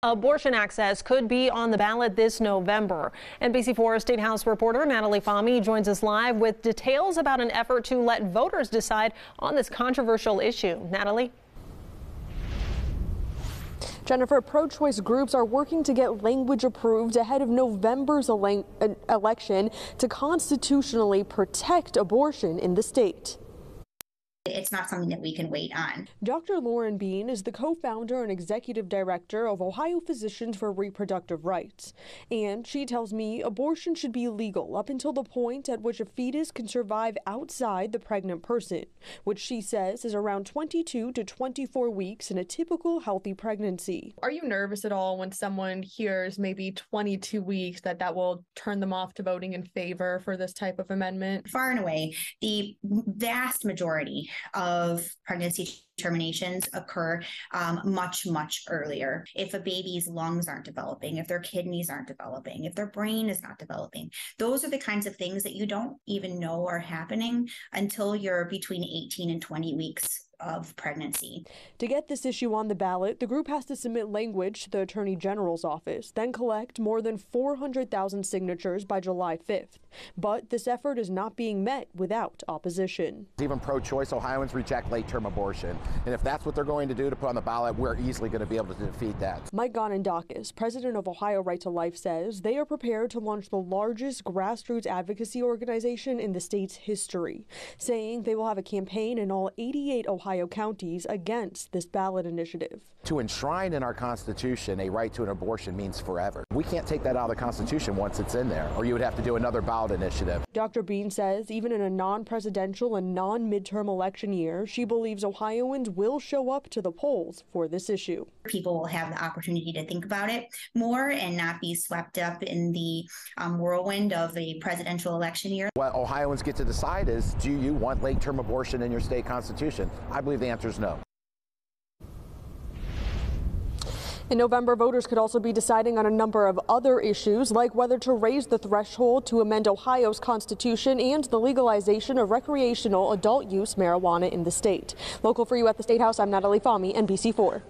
Abortion access could be on the ballot this November. NBC4 State House reporter Natalie Fahmy joins us live with details about an effort to let voters decide on this controversial issue. Natalie? Jennifer, pro-choice groups are working to get language approved ahead of November's election to constitutionally protect abortion in the state. It's not something that we can wait on. Dr. Lauren Bean is the co-founder and executive director of Ohio Physicians for Reproductive Rights. And she tells me abortion should be legal up until the point at which a fetus can survive outside the pregnant person, which she says is around 22 to 24 weeks in a typical healthy pregnancy. Are you nervous at all when someone hears maybe 22 weeks that will turn them off to voting in favor for this type of amendment? Far and away, the vast majority of pregnancy terminations occur much earlier. If a baby's lungs aren't developing, if their kidneys aren't developing, if their brain is not developing, those are the kinds of things that you don't even know are happening until you're between 18 and 20 weeks of pregnancy. To get this issue on the ballot, the group has to submit language to the Attorney General's office, then collect more than 400,000 signatures by July 5th. But this effort is not being met without opposition. Even pro-choice Ohioans reject late-term abortion. And if that's what they're going to do to put on the ballot, we're easily going to be able to defeat that. Mike Gonendakis, president of Ohio Right to Life, says they are prepared to launch the largest grassroots advocacy organization in the state's history, saying they will have a campaign in all 88 Ohio counties against this ballot initiative. To enshrine in our Constitution a right to an abortion means forever. We can't take that out of the Constitution once it's in there, or you would have to do another ballot initiative. Dr. Bean says even in a non-presidential and non-midterm election year, she believes Ohioans will show up to the polls for this issue. People will have the opportunity to think about it more and not be swept up in the whirlwind of a presidential election year. What Ohioans get to decide is, do you want late-term abortion in your state constitution? I believe the answer is no. In November, voters could also be deciding on a number of other issues, like whether to raise the threshold to amend Ohio's constitution and the legalization of recreational adult use marijuana in the state. Local for you at the State House, I'm Natalie Fahmy, NBC4.